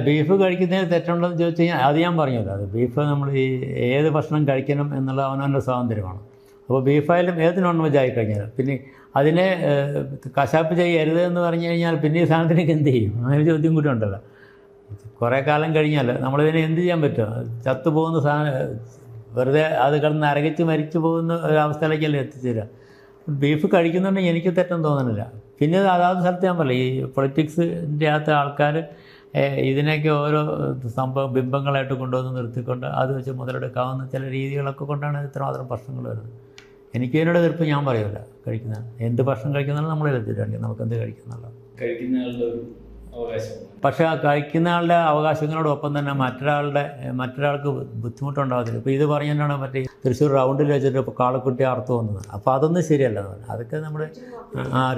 Beef കഴിക്കുന്നതിന് തെറ്റുണ്ടെന്ന് ചോദിച്ചു കഴിഞ്ഞാൽ അത് ഞാൻ പറഞ്ഞല്ലോ. അത് ബീഫ് നമ്മൾ ഈ ഏത് ഭക്ഷണം കഴിക്കണം എന്നുള്ള അവനവൻ്റെ സ്വാതന്ത്ര്യമാണ്. അപ്പോൾ ബീഫായാലും ഏത് നോൺ വെജ് ആയി കഴിഞ്ഞാലും പിന്നെ അതിനെ കശാപ്പ് ചെയ്യരുത് എന്ന് പറഞ്ഞു കഴിഞ്ഞാൽ പിന്നെ ഈ സാധനത്തിനൊക്കെ എന്ത് ചെയ്യും? അങ്ങനെ ചോദ്യം കൂടി ഉണ്ടല്ലോ. കുറേ കാലം കഴിഞ്ഞാൽ നമ്മളിതിനെ എന്ത് ചെയ്യാൻ പറ്റും? ചത്തുപോകുന്ന സാധനം വെറുതെ അത് കിടന്ന് അരകിച്ച് മരിച്ചു പോകുന്ന ഒരവസ്ഥയിലേക്കല്ലേ എത്തിച്ചേരുക. ബീഫ് കഴിക്കുന്നുണ്ടെങ്കിൽ എനിക്ക് തെറ്റെന്ന് തോന്നുന്നില്ല. പിന്നെ അതാത് സ്ഥലത്ത് ഞാൻ പറയില്ല, ഈ പൊളിറ്റിക്സിൻ്റെ അകത്ത് ആൾക്കാർ ഇതിനൊക്കെ ഓരോ ബിംബങ്ങളായിട്ട് കൊണ്ടുവന്ന് നിർത്തിക്കൊണ്ട് അത് വെച്ച് മുതലെടുക്കാവുന്ന ചില രീതികളൊക്കെ കൊണ്ടാണ് ഇത്രമാത്രം പ്രശ്നങ്ങൾ വരുന്നത്. എനിക്ക് ഇതിനോട് എതിർപ്പ് ഞാൻ പറയില്ല. കഴിക്കുന്ന എന്ത് ഭക്ഷണം കഴിക്കുന്നതാണ് നമ്മളെ എത്തിയിട്ടുണ്ട്, നമുക്ക് എന്ത് കഴിക്കുന്നുള്ള പക്ഷേ ആ കഴിക്കുന്ന ആളുടെ അവകാശങ്ങളോടൊപ്പം തന്നെ മറ്റൊരാൾക്ക് ബുദ്ധിമുട്ടുണ്ടാകത്തില്ല. ഇപ്പോൾ ഇത് പറഞ്ഞാണ് മറ്റേ തൃശ്ശൂർ റൗണ്ടിൽ വെച്ചിട്ട് ഇപ്പോൾ കാളക്കുട്ടി അർത്ഥം വന്നത്. അപ്പോൾ അതൊന്നും ശരിയല്ല. അതൊക്കെ നമ്മുടെ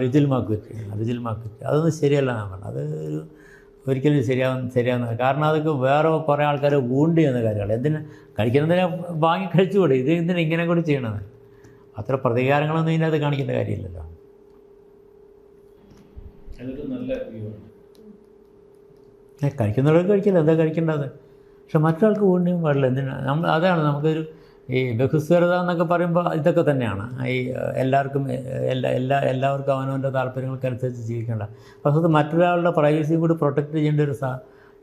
രുചിൽ മാക്കുറ്റി അതൊന്നും ശരിയല്ല നമ്മൾ. അത് ഒരിക്കലും ശരിയാവുന്ന കാരണം അതൊക്കെ വേറെ കുറേ ആൾക്കാർ വൂണ്ട് ചെയ്യുന്ന കാര്യങ്ങൾ. എന്തിനാ കഴിക്കുന്നതിനെ വാങ്ങി കഴിച്ചുകൂടെ? ഇത് എന്തിനാ ഇങ്ങനെ കൂടി ചെയ്യണത്? അത്ര പ്രതികാരങ്ങളൊന്നും ഇതിനകത്ത് കാണിക്കേണ്ട കാര്യമില്ലല്ലോ. കഴിക്കുന്നവർക്ക് കഴിക്കില്ല, എന്താ കഴിക്കേണ്ടത്? പക്ഷെ മറ്റൊരാൾക്ക് ഊണിയും പാടില്ല. എന്തിനാണ് അതാണ് നമുക്കൊരു ഈ ബഹുസ്വരത എന്നൊക്കെ പറയുമ്പോൾ ഇതൊക്കെ തന്നെയാണ്. ഈ എല്ലാവർക്കും എല്ലാവർക്കും അവനവൻ്റെ താല്പര്യങ്ങൾക്കനുസരിച്ച് ജീവിക്കേണ്ട. പക്ഷേ അത് മറ്റൊരാളുടെ പ്രൈവസിയും കൂടി പ്രൊട്ടക്റ്റ് ചെയ്യേണ്ട ഒരു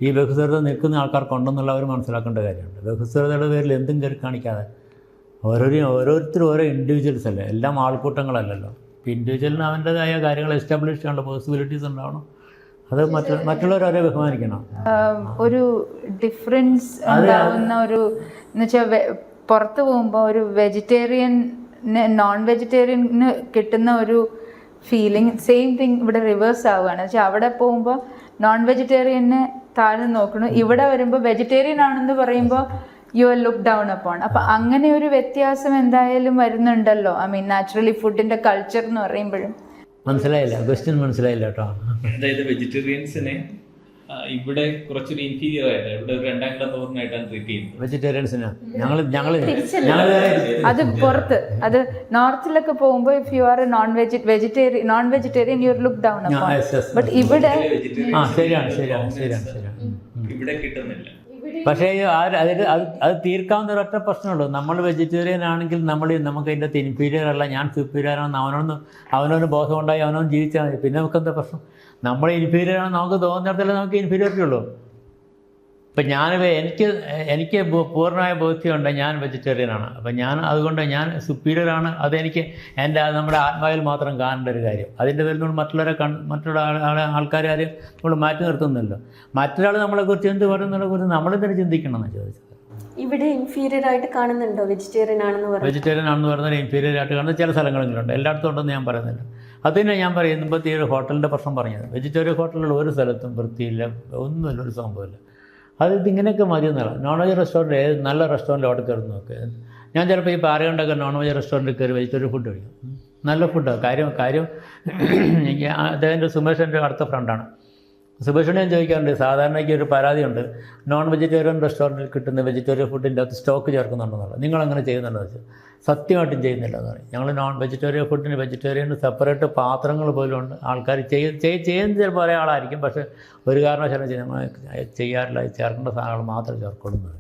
ഈ ബഹുസ്വരത നിൽക്കുന്ന ആൾക്കാർക്കുണ്ടെന്നുള്ള അവർ മനസ്സിലാക്കേണ്ട കാര്യമുണ്ട്. ബഹുസ്വരതയുടെ പേരിൽ എന്തും കയറി കാണിക്കാതെ ഓരോരുത്തരും ഓരോ ഇൻഡിവിജ്വൽസ് അല്ലേ, എല്ലാം ആൾക്കൂട്ടങ്ങളല്ലല്ലോ. ഇപ്പോൾ ഇൻഡിവിജ്വലിന് അവൻ്റേതായ കാര്യങ്ങൾ എസ്റ്റാബ്ലിഷ് ചെയ്യേണ്ട പോസിബിലിറ്റീസ് ഉണ്ടാവണം. അത് മറ്റുള്ളവരെ ബഹുമാനിക്കണം. ഒരു ഡിഫറൻസ് ഉണ്ടാവുന്ന ഒരു എന്നുവെച്ചാൽ പുറത്ത് പോകുമ്പോൾ ഒരു നോൺ വെജിറ്റേറിയന് കിട്ടുന്ന ഒരു ഫീലിംഗ് സെയിം തിങ് ഇവിടെ റിവേഴ്സ് ആവുകയാണ്. വെച്ചാൽ അവിടെ പോകുമ്പോൾ നോൺ വെജിറ്റേറിയനെ താഴ്ന്ന് നോക്കണം, ഇവിടെ വരുമ്പോൾ വെജിറ്റേറിയൻ ആണെന്ന് പറയുമ്പോൾ you are look down upon. അപ്പം അങ്ങനെ ഒരു വ്യത്യാസം എന്തായാലും വരുന്നുണ്ടല്ലോ. ഐ മീൻ നാച്ചുറലി ഫുഡിൻ്റെ കൾച്ചർ എന്ന് പറയുമ്പോഴും. മനസ്സിലായില്ല, ക്വസ്റ്റ്യൻ മനസ്സിലായില്ല കേട്ടോ. അതായത് വെജിറ്റേറിയൻസിനെ ഇവിടെ കുറച്ചൊരു ഇൻഫീരിയർ ആയിട്ട് ഇവിടെ ഒരു രണ്ടാം കിട പൗരനായിട്ടാണ് ട്രീറ്റ് ചെയ്യുന്നത് വെജിറ്റേറിയൻസിന്. അത് പുറത്ത് അത് നോർത്തിലൊക്കെ പോകുമ്പോൾ if you are A non vegetarian you are look down upon. But ഇവിടെ ശരിയാണ് ഇവിടെ കിട്ടുന്നില്ല. പക്ഷേ അത് തീർക്കാവുന്ന ഒരൊറ്റ പ്രശ്നമുള്ളൂ. നമ്മൾ വെജിറ്റേറിയൻ ആണെങ്കിൽ നമുക്ക് അതിൻ്റെ അകത്ത് ഇൻഫീരിയർ അല്ല, ഞാൻ സുപ്പീരിയർ ആണെന്ന് അവനവന് ബോധമുണ്ടായി അവനവൻ ജീവിച്ചാൽ മതി. പിന്നെ നമുക്കെന്താ പ്രശ്നം? നമ്മൾ ഇൻഫീരിയർ ആണെന്ന് നമുക്ക് തോന്നുന്നിടത്തല്ലേ നമുക്ക് ഇൻഫീരിയോറിറ്റി ഉള്ളൂ. ഇപ്പം എനിക്ക് പൂർണ്ണമായ ബോധ്യമുണ്ട് ഞാൻ വെജിറ്റേറിയനാണ്. അപ്പം അതുകൊണ്ട് ഞാൻ സുപ്പീരിയർ ആണ്. അതെനിക്ക് നമ്മുടെ ആത്മാവിൽ മാത്രം കാണേണ്ട ഒരു കാര്യം. അതിൻ്റെ പേരിൽ നമ്മൾ മറ്റുള്ള ആൾക്കാരെ ആരും നമ്മൾ മാറ്റി നിർത്തുന്നില്ലല്ലോ. മറ്റൊരാൾ നമ്മളെക്കുറിച്ച് എന്ത് പറയുന്നതിനെ കുറിച്ച് നമ്മളെന്തിനു ചിന്തിക്കണം എന്ന് ചോദിച്ചത്. ഇവിടെ ഇൻഫീരിയർ ആയിട്ട് കാണുന്നുണ്ടോ വെജിറ്റേറിയൻ ആണെന്ന് പറഞ്ഞാൽ ഇൻഫീരിയർ ആയിട്ട് കാണുന്ന ചില സ്ഥലങ്ങളിലുണ്ട്, എല്ലായിടത്തും ഉണ്ടെന്ന് ഞാൻ പറയുന്നില്ല. അതിനെ ഞാൻ പറയുമ്പോൾ ഈ ഹോട്ടലിൻ്റെ പ്രശ്നം പറഞ്ഞത്, വെജിറ്റേറിയൻ ഹോട്ടലിലുള്ള ഒരു സ്ഥലത്തും വൃത്തിയില്ല, ഒന്നുമില്ല, ഒരു സംഭവമില്ല. ഇതിങ്ങനെയൊക്കെ മതി എന്നാണ്. നോൺ വെജ് റെസ്റ്റോറൻറ്റ് നല്ല റെസ്റ്റോറൻറ്റ് അവിടെ കയറി നോക്ക്. ഞാൻ ചിലപ്പോൾ ഈ പാരകണ്ടൊക്കെ നോൺ വെജ് റെസ്റ്റോറൻറ്റിൽ കയറി വെജിറ്റേറിയൻ ഫുഡ് കഴിക്കും. നല്ല ഫുഡാണ്. കാര്യം അദ്ദേഹത്തിൻ്റെ സുമേഷിൻ്റെ അടുത്ത ഫ്രണ്ടാണ്. സുബേഷിനെ ഞാൻ ചോദിക്കാറുണ്ട്, സാധാരണയ്ക്ക് ഒരു പരാതിയുണ്ട്, നോൺ വെജിറ്റേറിയൻ റെസ്റ്റോറൻറ്റിൽ കിട്ടുന്ന വെജിറ്റേറിയൻ ഫുഡിൻ്റെ അകത്ത് സ്റ്റോക്ക് ചേർക്കുന്നുണ്ടെന്നുള്ളത്. നിങ്ങളങ്ങനെ ചെയ്യുന്നുണ്ടെന്ന് വെച്ചാൽ സത്യമായിട്ടും ചെയ്യുന്നില്ല എന്ന് പറയും. ഞങ്ങൾ നോൺ വെജിറ്റേറിയന് സെപ്പറേറ്റ് പാത്രങ്ങൾ പോലും ഉണ്ട്. ആൾക്കാർ ചെയ്യുന്ന ചിലപ്പോൾ ഒരേ ആളായിരിക്കും, പക്ഷേ ഒരു കാരണവശാലും ചെയ്യാറില്ല. ചേർക്കേണ്ട സാധനങ്ങൾ മാത്രം ചേർക്കൊള്ളുന്നത്.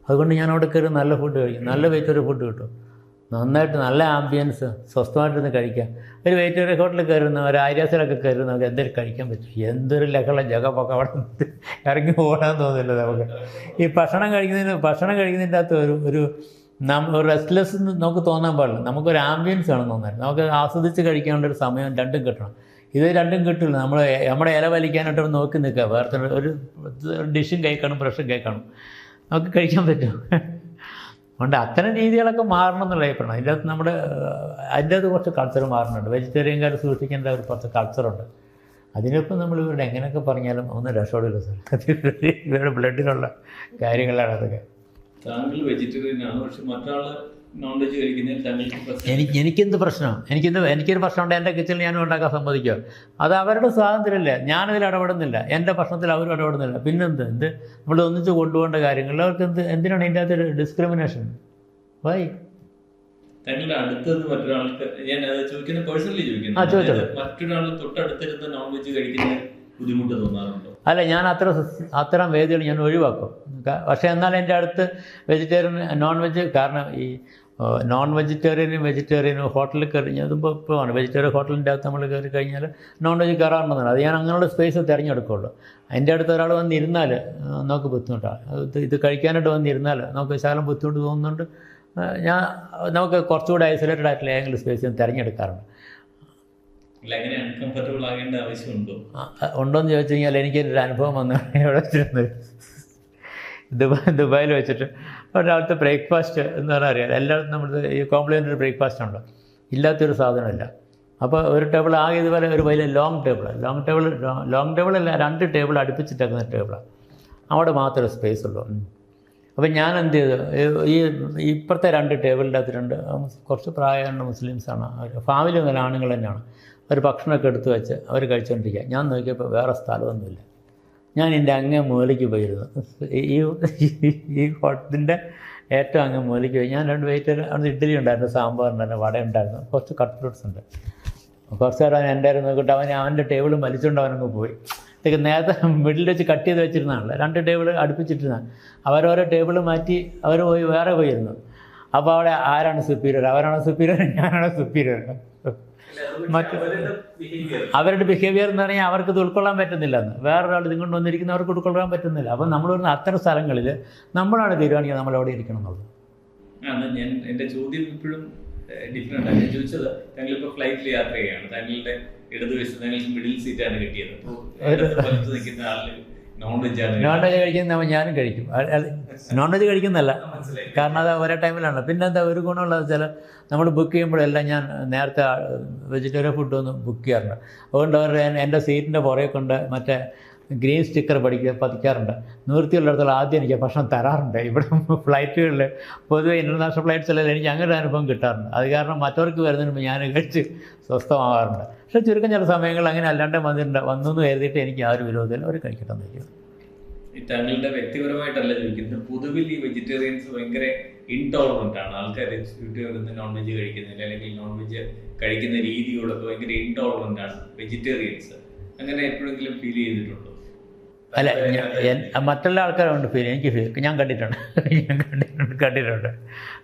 അതുകൊണ്ട് ഞാൻ അവിടെ കയറി നല്ല ഫുഡ് കഴിക്കും, നല്ല വെജിറ്റേറിയൻ ഫുഡ് കിട്ടും, നന്നായിട്ട് നല്ല ആംബിയൻസ്, സ്വസ്ഥമായിട്ടിരുന്ന് കഴിക്കാം. ഒരു വെജിറ്റേറിയൻ ഹോട്ടലിൽ കയറുന്ന ഒരു ആര്യാസിലൊക്കെ കയറുന്ന നമുക്ക് എന്തെങ്കിലും കഴിക്കാൻ പറ്റും. എന്തൊരു ലഹള ജഗപ്പൊക്കെ അവിടെ ഇറങ്ങി ഓടാൻ തോന്നില്ല നമുക്ക്. ഈ ഭക്ഷണം കഴിക്കുന്നതിൻ്റെ അകത്ത് ഒരു റെസ്റ്റ്ലെസ് നമുക്ക് തോന്നാൻ പാടില്ല. നമുക്കൊരു ആംബിയൻസ് ആണ് തോന്നാൻ. നമുക്ക് ആസ്വദിച്ച് കഴിക്കാനുള്ള ഒരു സമയം രണ്ടും കിട്ടണം. ഇത് രണ്ടും കിട്ടില്ല. നമ്മുടെ ഇല വലിക്കാനായിട്ട് നോക്കി നിൽക്കുക. വേറെ ഒരു ഡിഷും കഴിക്കണം, ബ്രഷും കഴിക്കണം, നമുക്ക് കഴിക്കാൻ പറ്റും. അതുകൊണ്ട് അത്തരം രീതികളൊക്കെ മാറണം എന്നുള്ള അഭിപ്രായം. അതിൻ്റെ അകത്ത് കുറച്ച് കൾച്ചർ മാറുന്നുണ്ട്. വെജിറ്റേറിയൻകാർ സൂക്ഷിക്കേണ്ട ഒരു കുറച്ച് കൾച്ചറുണ്ട്. അതിനിപ്പം നമ്മളിവരുടെ എങ്ങനെയൊക്കെ പറഞ്ഞാലും ഒന്നും രക്ഷപ്പെടില്ല സാർ. ഇവരുടെ ബ്ലഡിലുള്ള കാര്യങ്ങളാണ് അതൊക്കെ. താങ്കൾ വെജിറ്റേറിയനാണ്, പക്ഷെ മറ്റാൾ നോൺ വെജ് കഴിക്കുന്നതിൽ എനിക്കെന്ത് പ്രശ്നം? എനിക്കൊരു പ്രശ്നമുണ്ട്, എൻ്റെ കിച്ചണിൽ ഞാനും ഉണ്ടാക്കാൻ സമ്മതിക്കുക. അത് അവരുടെ സ്വാതന്ത്ര്യമല്ലേ, ഞാനതിൽ ഇടപെടുന്നില്ല. എൻ്റെ പ്രശ്നത്തിൽ അവരും ഇടപെടുന്നില്ല. പിന്നെന്ത് നമ്മൾ ഒന്നിച്ച് കൊണ്ടുപോകേണ്ട കാര്യങ്ങളിൽ അവർക്ക് എന്തിനാണ് ഇതിൻ്റെ അകത്തൊരു ഡിസ്ക്രിമിനേഷൻ? വൈ? താങ്കളുടെ അടുത്ത് മറ്റൊരാൾക്ക് ഞാൻ ചോദിക്കുന്നത് പേഴ്സണലി ചോദിക്കുന്നത്, മറ്റൊരാൾ തൊട്ടടുത്തിരുന്ന് നോൺ വെജ് കഴിക്കുന്ന ബുദ്ധിമുട്ട് തോന്നാറുണ്ടോ? അല്ല, ഞാൻ അത്തരം വേദികൾ ഞാൻ ഒഴിവാക്കും. പക്ഷേ എന്നാൽ എൻ്റെ അടുത്ത് വെജിറ്റേറിയൻ നോൺ വെജ്, കാരണം ഈ നോൺ വെജിറ്റേറിയനും ഹോട്ടലിൽ കയറി അതിപ്പോൾ ഇപ്പോഴാണ് വെജിറ്റേറിയൻ ഹോട്ടലിൻ്റെ അകത്ത് നമ്മൾ കയറി കഴിഞ്ഞാൽ നോൺ വെജ് കയറാറുണ്ടെന്നാണ്. അത് ഞാൻ അങ്ങനെയുള്ള സ്പേസ് തിരഞ്ഞെടുക്കുള്ളൂ. അതിൻ്റെ അടുത്ത് ഒരാൾ വന്നിരുന്നാൽ നമുക്ക് ബുദ്ധിമുട്ടാണ്. ഇത് കഴിക്കാനായിട്ട് വന്നിരുന്നാൽ നമുക്ക് ശകലം ബുദ്ധിമുട്ട് തോന്നുന്നുണ്ട്. നമുക്ക് കുറച്ചുകൂടി ഐസൊലേറ്റഡ് ആയിട്ടുള്ള ഏതെങ്കിലും സ്പേസ് ഞാൻ തിരഞ്ഞെടുക്കാറുണ്ട്. ഉണ്ടോയെന്ന് ചോദിച്ചു കഴിഞ്ഞാൽ എനിക്കൊരു അനുഭവം വന്നു. എവിടെ വെച്ചിരുന്നത് ദുബായിൽ വെച്ചിട്ട് ഒരാളത്തെ ബ്രേക്ക്ഫാസ്റ്റ് എന്ന് പറഞ്ഞാൽ അറിയാം, എല്ലായിടത്തും നമ്മൾ ഈ കോംപ്ലിമെൻ്ററി ബ്രേക്ക്ഫാസ്റ്റ് ഉണ്ടോ, ഇല്ലാത്തൊരു സാധനമില്ല. അപ്പോൾ ഒരു ടേബിൾ ആകെ ഇതുപോലെ ഒരു വലിയ ലോങ് ടേബിൾ അല്ല, 2 ടേബിൾ അടുപ്പിച്ചിട്ടേക്കുന്ന ടേബിളാണ്. അവിടെ മാത്രമേ സ്പേസ് ഉള്ളൂ. അപ്പം ഞാൻ എന്ത് ചെയ്തു, ഇപ്പുറത്തെ 2 ടേബിളിൻ്റെ അകത്ത് കുറച്ച് പ്രായമുള്ള മുസ്ലിംസാണ്, ഫാമിലി ഒന്നുമില്ല, ആണുങ്ങൾ തന്നെയാണ്. അവർ ഭക്ഷണമൊക്കെ എടുത്ത് വെച്ച് അവർ കഴിച്ചുകൊണ്ടിരിക്കുക. ഞാൻ നോക്കിയപ്പോൾ വേറെ സ്ഥലമൊന്നുമില്ല. ഞാൻ എൻ്റെ അങ്ങേ മൂലയ്ക്ക് പോയിരുന്നു. ഈ ഹോട്ടലിൻ്റെ ഏറ്റവും അങ്ങേ മൂലയ്ക്ക് പോയി. ഞാൻ 2 വെയിറ്റർ അവിടെ ഇഡ്ഡലി ഉണ്ടായിരുന്നു, സാമ്പാറുണ്ടായിരുന്നു, വട ഉണ്ടായിരുന്നു, കുറച്ച് കട്ട് ഫ്രൂട്ട്സ് ഉണ്ട്. കുറച്ച് നേരം എൻ്റെ നോക്കിയിട്ട് അവൻ്റെ ടേബിൾ വലിച്ചുകൊണ്ട് അവനങ്ങ് പോയി. ഇതൊക്കെ നേരത്തെ മിഡിൽ വെച്ച് കട്ട് ചെയ്ത് വെച്ചിരുന്നതാണല്ലോ, 2 ടേബിൾ അടുപ്പിച്ചിട്ടിരുന്നതാണ്. അവരോരോ ടേബിൾ മാറ്റി അവർ വേറെ പോയിരുന്നു. അപ്പോൾ അവിടെ ആരാണ് സുപ്പീരിയർ? അവരാണോ സുപ്പീരിയർ, ഞാനാണോ സുപ്പീരിയർ? അവരുടെ ബിഹേവിയർ എന്ന് പറഞ്ഞാൽ അവർക്ക് ഇത് ഉൾക്കൊള്ളാൻ പറ്റുന്നില്ല എന്ന്. വേറൊരാൾ ഇതുകൊണ്ട് വന്നിരിക്കുന്നവർക്ക് ഉൾക്കൊള്ളാൻ പറ്റുന്നില്ല. അപ്പം നമ്മൾ പറഞ്ഞ അത്തരം സ്ഥലങ്ങളിൽ നമ്മളാണ് തീരുമാനിക്കുക നമ്മളവിടെ ഇരിക്കണം എന്നുള്ളത്. ഞാൻ എൻ്റെ ചോദ്യം ഇപ്പോഴും ഡിഫറെൻ്റ് ആണ്. ഞാൻ ചോദിച്ചത്, താങ്കളിപ്പോൾ ഫ്ലൈറ്റിൽ യാത്ര ചെയ്യുകയാണ്, താങ്കളുടെ ഇടതുവശത്ത് താങ്കൾക്ക് മിഡിൽ സീറ്റാണ് കിട്ടിയത്. അപ്പോൾ നിൽക്കുന്ന ആളിൽ നോൺ വെജ് കഴിക്കുന്ന ഞാനും കഴിക്കും. നോൺ വെജ് കഴിക്കുന്നതല്ല, കാരണം അത് ഒരേ ടൈമിലാണ്. പിന്നെന്താ ഒരു ഗുണമുള്ളത് വെച്ചാൽ നമ്മൾ ബുക്ക് ചെയ്യുമ്പോഴെല്ലാം ഞാൻ നേരത്തെ വെജിറ്റേറിയൻ ഫുഡൊന്നും ബുക്ക് ചെയ്യാറുണ്ട്. അതുകൊണ്ട് അവർ എൻ്റെ സീറ്റിൻ്റെ പുറകെ കൊണ്ട് മറ്റേ ഗ്രീൻ സ്റ്റിക്കർ പതിക്കാറുണ്ട്. നിവൃത്തിയുള്ളിടത്തോളം ആദ്യം എനിക്ക് ഭക്ഷണം തരാറുണ്ട്. ഇവിടെ ഫ്ലൈറ്റുകളിൽ പൊതുവെ ഇൻ്റർനാഷണൽ ഫ്ലൈറ്റ്സിലെല്ലാം എനിക്ക് അങ്ങനെ ഒരു അനുഭവം കിട്ടാറുണ്ട്. അത് കാരണം മറ്റവർക്ക് വരുന്നതിന് മുമ്പ് ഞാൻ കഴിച്ച് സ്വസ്ഥമാകാറുണ്ട്. പക്ഷേ ചുരുക്കം ചില സമയങ്ങളിൽ അങ്ങനെ അല്ലാണ്ട് വന്നു എന്ന് കരുതിയിട്ട് എനിക്ക് ആ ഒരു വിരോധത്തിൽ അവർ കഴിക്കട്ടെന്ന് വയ്ക്കും. താങ്കളുടെ വ്യക്തിപരമായിട്ടല്ല ചോദിക്കുന്നത്, പൊതുവിൽ ഈ വെജിറ്റേറിയൻസ് ഭയങ്കര ഇൻടോളറൻ്റ് ആണ്. ആൾക്കാർ നോൺ വെജ് കഴിക്കുന്നില്ല, അല്ലെങ്കിൽ നോൺ വെജ് കഴിക്കുന്ന രീതിയോടൊക്കെ ഭയങ്കര ഇൻടോളറൻ്റ് ആണ് വെജിറ്റേറിയൻസ്. അങ്ങനെ എപ്പോഴെങ്കിലും ഫീൽ ചെയ്തിട്ടുണ്ടോ? അല്ല, മറ്റുള്ള ആൾക്കാരുണ്ട് എനിക്ക് ഞാൻ കണ്ടിട്ടുണ്ട്.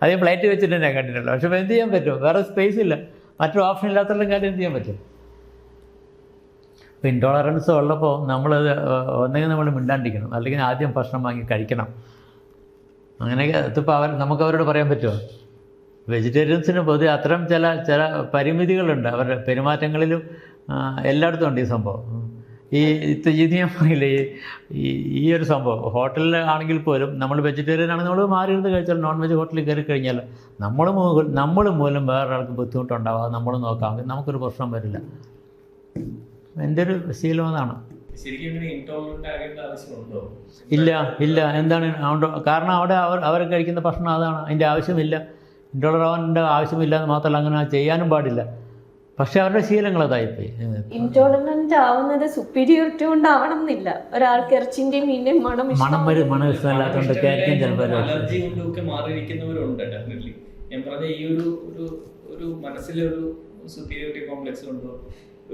അതേ ഫ്ലൈറ്റ് വെച്ചിട്ട് ഞാൻ കണ്ടിട്ടുണ്ട്. പക്ഷെ എന്ത് ചെയ്യാൻ പറ്റും, വേറെ സ്പേസ് ഇല്ല, മറ്റൊരു ഓപ്ഷൻ ഇല്ലാത്തതും കാര്യം എന്ത് ചെയ്യാൻ പറ്റും? ഇപ്പോൾ ഇൻടോളറൻസ് ഉള്ളപ്പോൾ നമ്മളത് ഒന്നെങ്കിൽ നമ്മൾ മിണ്ടാണ്ടിരിക്കണം, അല്ലെങ്കിൽ ആദ്യം ഭക്ഷണം വാങ്ങി കഴിക്കണം. അങ്ങനെയൊക്കെ ഇതിപ്പോൾ നമുക്ക് അവരോട് പറയാൻ പറ്റുമോ? വെജിറ്റേറിയൻസിന് പൊതുവെ അത്തരം ചില പരിമിതികളുണ്ട് അവരുടെ പെരുമാറ്റങ്ങളിലും. എല്ലായിടത്തും ഉണ്ട് ഈ സംഭവം. ഇത് ഞാൻ പറയില്ലേ, ഈ ഒരു സംഭവം ഹോട്ടലിൽ ആണെങ്കിൽ പോലും നമ്മൾ വെജിറ്റേറിയൻ ആണെങ്കിൽ നമ്മൾ മാറിയിരുന്ന് കഴിച്ചാൽ, നോൺ വെജ് ഹോട്ടലിൽ കയറി കഴിഞ്ഞാൽ നമ്മൾ മൂലം വേറൊരാൾക്ക് ബുദ്ധിമുട്ടുണ്ടാവാതെ നമ്മൾ നോക്കാം, നമുക്കൊരു പ്രശ്നം വരില്ല. എൻ്റെ ഒരു ശീലം അതാണ്. ഇല്ല എന്താണ് കാരണം അവിടെ അവർ കഴിക്കുന്ന ഭക്ഷണം അതാണ്, അതിൻ്റെ ആവശ്യമില്ല. ഇൻടോളറൻ്റ് ആവശ്യമില്ല എന്ന് മാത്രമല്ല, അങ്ങനെ ചെയ്യാനും പാടില്ല. പക്ഷെ അവരുടെ ശീലങ്ങൾ അതായിപ്പോയി. ഇൻടോളറന്റ് ആവുന്നത് സുപ്പീരിയോറിറ്റി കൊണ്ടാവണം എന്നില്ല. ഒരാൾക്ക് ഇറച്ചിന്റെയും മീനിന്റെയും മണം ഇഷ്ടമല്ലാത്തതുകൊണ്ടൊക്കെ ആയിരിക്കും ചിലപ്പോൾ അലർജി കൊണ്ടൊക്കെ മാറിയിരിക്കുന്നവരുണ്ട്. ഡെഫിനറ്റ്ലി ഞാൻ പറഞ്ഞ ഈ ഒരു മനസ്സിലൊരു സുപ്പീരിയോറിറ്റി കോംപ്ലക്സ് കൊണ്ടോ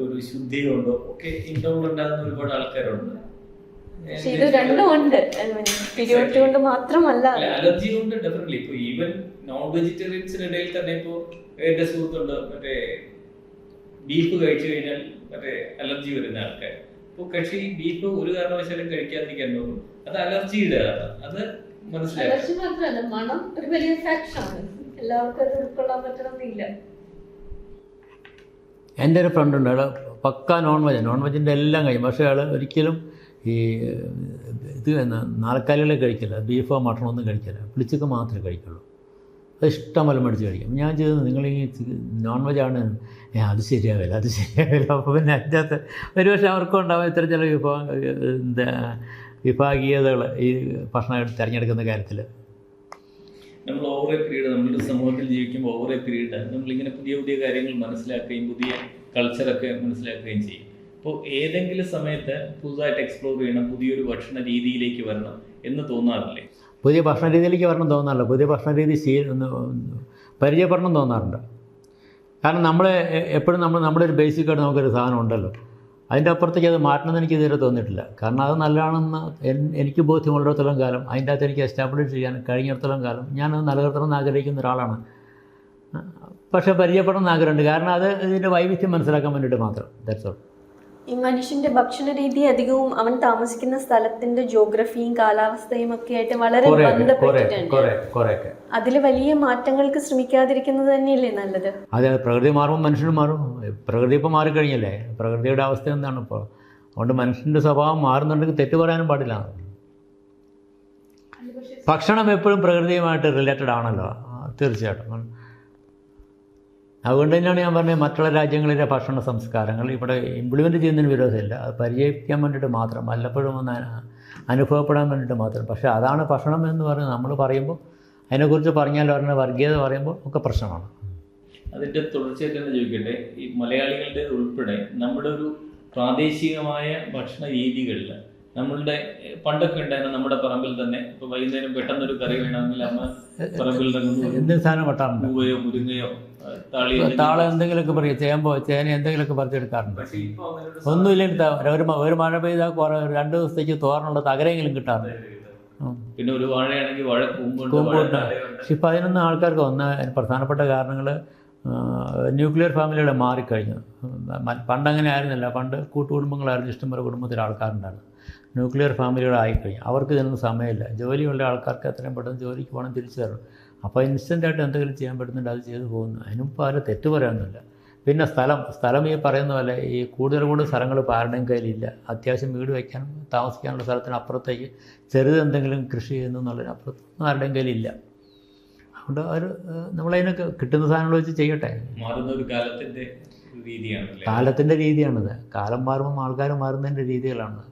ഒരു ശുദ്ധി കൊണ്ടോ ഒക്കെ ഇൻടോളറന്റ് ആകുന്ന ഒരുപാട് ആൾക്കാരുണ്ട്. ഇത് രണ്ടും ഉണ്ട്, സുപ്പീരിയോറിറ്റി കൊണ്ട് മാത്രമല്ല, അലർജി കൊണ്ട് ഡെഫിനറ്റ്ലി. ഇപ്പൊ ഈവൻ നോൺ വെജിറ്റേറിയൻസിനിടയിൽ തന്നെ ഇപ്പോ എന്റെ സുഹൃത്തുണ്ട്, മറ്റേ ബീഫ് കഴിച്ചു കഴിഞ്ഞാൽ മറ്റേ അലർജി വരുന്ന ആൾക്കാർ. ഇപ്പോൾ കക്ഷി ബീഫ് ഒരു കാരണവശാലും കഴിക്കാതിരിക്കാൻ തോന്നും, അത് അലർജിയുടെ ആണ്. അത് മനസ്സിലായി. അലർജി മാത്രമല്ല, മണം ഒരു വലിയ ഫാക്ടറാണ്. എല്ലാവർക്കും അത് ഉൾക്കൊള്ളാൻ പറ്റണമെന്നില്ല. എൻ്റെ ഒരു ഫ്രണ്ട് ഉണ്ട്, അയാൾ പക്ക നോൺ വെജിൻ്റെ എല്ലാം കഴിയും. പക്ഷേ അയാൾ ഒരിക്കലും ഈ ഇത് നാൽക്കാലികളെ കഴിക്കില്ല, ബീഫോ മട്ടണോ ഒന്നും കഴിക്കില്ല, പുളിച്ചൊക്കെ മാത്രമേ കഴിക്കുള്ളൂ. അത് ഇഷ്ടംപോലെ മേടിച്ച് കഴിക്കും. ഞാൻ ചെയ്തത്, നിങ്ങൾ ഈ നോൺ വെജാണ്, അത് ശരിയാവില്ല. അപ്പോൾ പിന്നെ അതിൻ്റെ അകത്ത് ഒരുപക്ഷെ അവർക്കും ഉണ്ടാവും ഇത്തരം ചില വിഭാഗീയതകൾ ഈ ഭക്ഷണം തിരഞ്ഞെടുക്കുന്ന കാര്യത്തിൽ. നമ്മൾ ഓവർ എ പീരീഡ്, നമ്മുടെ സമൂഹത്തിൽ ജീവിക്കുമ്പോൾ ഓവർ എ പീരീഡ് നമ്മളിങ്ങനെ പുതിയ കാര്യങ്ങൾ മനസ്സിലാക്കുകയും പുതിയ കൾച്ചറൊക്കെ മനസ്സിലാക്കുകയും ചെയ്യും. അപ്പോൾ ഏതെങ്കിലും സമയത്ത് പുതുതായിട്ട് എക്സ്പ്ലോർ ചെയ്യണം, പുതിയൊരു ഭക്ഷണ രീതിയിലേക്ക് വരണം എന്ന് തോന്നാറില്ലേ? പുതിയ ഭക്ഷണ രീതിയിലേക്ക് വരണം തോന്നാറില്ല, പുതിയ ഭക്ഷണ രീതി പരിചയപ്പെടണം തോന്നാറുണ്ട്. കാരണം നമ്മൾ എപ്പോഴും നമ്മുടെ ഒരു ബേസിക്കായിട്ട് നമുക്കൊരു സാധനം ഉണ്ടല്ലോ. അതിൻ്റെ അപ്പുറത്തേക്ക് അത് മാറ്റണമെന്ന് എനിക്ക് ഇതുവരെ തോന്നിയിട്ടില്ല. കാരണം അത് നല്ലതാണെന്ന് എനിക്ക് ബോധ്യമുള്ളിടത്തോളം കാലം, അതിൻ്റെ അകത്ത് എനിക്ക് എസ്റ്റാബ്ലിഷ് ചെയ്യാൻ കഴിഞ്ഞിടത്തോളം കാലം ഞാനത് നിലനിർത്തണമെന്ന് ആഗ്രഹിക്കുന്ന ഒരാളാണ്. പക്ഷേ പരിചയപ്പെടണമെന്ന് ആഗ്രഹമുണ്ട്. കാരണം അത് ഇതിൻ്റെ വൈവിധ്യം മനസ്സിലാക്കാൻ വേണ്ടിയിട്ട് മാത്രം. That's all. ഈ മനുഷ്യന്റെ ഭക്ഷണ രീതി അധികവും അവൻ താമസിക്കുന്ന സ്ഥലത്തിന്റെ ജോഗ്രഫിയും കാലാവസ്ഥയും ഒക്കെ ആയിട്ട് വളരെ ബന്ധപ്പെട്ടിട്ടുണ്ട്. അതിൽ വലിയ മാറ്റങ്ങൾക്ക് ശ്രമിക്കാതിരിക്കുന്നത് തന്നെയല്ലേ നല്ലത്? അതെ, പ്രകൃതി മാറുമ്പോൾ മനുഷ്യനും മാറും. പ്രകൃതി ഇപ്പോൾ മാറിക്കഴിഞ്ഞല്ലേ, പ്രകൃതിയുടെ അവസ്ഥ എന്താണ് ഇപ്പോൾ. അതുകൊണ്ട് മനുഷ്യൻ്റെ സ്വഭാവം മാറുന്നുണ്ടെങ്കിൽ തെറ്റ് പറയാനും പാടില്ല. ഭക്ഷണം എപ്പോഴും പ്രകൃതിയുമായിട്ട് റിലേറ്റഡ് ആണല്ലോ, തീർച്ചയായിട്ടും. അതുകൊണ്ട് തന്നെയാണ് ഞാൻ പറഞ്ഞത് മറ്റുള്ള രാജ്യങ്ങളിലെ ഭക്ഷണ സംസ്കാരങ്ങൾ ഇവിടെ ഇംപ്ലിമെൻറ്റ് ചെയ്യുന്നതിന് വിരോധമില്ല. അത് പരിചയിക്കാൻ വേണ്ടിയിട്ട് മാത്രം, വല്ലപ്പോഴും ഒന്ന് അനുഭവപ്പെടാൻ വേണ്ടിയിട്ട് മാത്രം. പക്ഷേ അതാണ് ഭക്ഷണം എന്ന് പറയുന്നത്. നമ്മൾ പറയുമ്പോൾ അതിനെക്കുറിച്ച് പറഞ്ഞാൽ പറഞ്ഞ വർഗീയത പറയുമ്പോൾ ഒക്കെ പ്രശ്നമാണ്. അതിൻ്റെ തുടർച്ചയായിട്ട് തന്നെ ചോദിക്കട്ടെ, ഈ മലയാളികളുടെ ഉൾപ്പെടെ നമ്മുടെ ഒരു പ്രാദേശികമായ ഭക്ഷണ രീതികളിൽ നമ്മളുടെ പണ്ടൊക്കെ ഉണ്ടായിരുന്ന നമ്മുടെ പറമ്പിൽ തന്നെ ഇപ്പൊ വൈകുന്നേരം പെട്ടെന്നൊരു കറി വേണമെങ്കിൽ അമ്മ പറമ്പിൽ എന്ത് സാധനം വെട്ടാറുണ്ട്, പൂവയോ മുരിങ്ങയോ താള എന്തെങ്കിലുമൊക്കെ പറയും, ചേമ്പോ ചേന എന്തെങ്കിലുമൊക്കെ പറിച്ചെടുക്കാറുണ്ട്. ഒന്നുമില്ലെങ്കിൽ ഒരു മഴ പെയ്താൽ കുറെ 2 ദിവസത്തേക്ക് തോരനുള്ള തകരെങ്കിലും കിട്ടാറുണ്ട്. പിന്നെ ഒരു വാഴയാണെങ്കിൽ വാഴ കൂമ്പുണ്ട്. പക്ഷെ ഇപ്പം അതിനൊന്നും ആൾക്കാർക്ക് പ്രധാനപ്പെട്ട കാരണങ്ങൾ ന്യൂക്ലിയർ ഫാമിലികളെ മാറിക്കഴിഞ്ഞു. പണ്ടങ്ങനെ ആയിരുന്നില്ല. പണ്ട് കൂട്ടുകുടുംബങ്ങളായിരുന്നു, ഇഷ്ടംപോലെ കുടുംബത്തിലെ ആൾക്കാരുണ്ടായിരുന്നു. ന്യൂക്ലിയർ ഫാമിലികളായിക്കഴിഞ്ഞു. അവർക്ക് ഇതിനൊന്നും സമയമില്ല. ജോലിയുള്ള ആൾക്കാർക്ക് എത്രയും പെട്ടെന്ന് ജോലിക്ക് പോകണം, തിരിച്ചു തരണം. അപ്പോൾ ഇൻസ്റ്റൻ്റായിട്ട് എന്തെങ്കിലും ചെയ്യാൻ പറ്റുന്നുണ്ട്, അത് ചെയ്തു പോകുന്നു. അതിനിപ്പോൾ ആരും തെറ്റ് പറയാനൊന്നുമില്ല. പിന്നെ സ്ഥലം ഈ പറയുന്ന പോലെ ഈ കൂടുതൽ സ്ഥലങ്ങൾ ഇപ്പോൾ ആരുടെയും കയ്യിലില്ല. അത്യാവശ്യം വീട് വയ്ക്കാനും താമസിക്കാനുള്ള സ്ഥലത്തിന് അപ്പുറത്തേക്ക് ചെറുത് എന്തെങ്കിലും കൃഷി ചെയ്യുന്നു എന്നുള്ളതിനപ്പുറത്തൊന്നും ആരുടെയും കയ്യിലില്ല. അതുകൊണ്ട് നമ്മളതിനൊക്കെ കിട്ടുന്ന സാധനങ്ങൾ വെച്ച് ചെയ്യട്ടെ. മാറുന്ന ഒരു കാലത്തിൻ്റെ രീതിയാണല്ലേ, കാലത്തിൻ്റെ രീതിയാണിത്. കാലം മാറുമ്പോൾ ആൾക്കാർ മാറുന്നതിൻ്റെ രീതികളാണ്.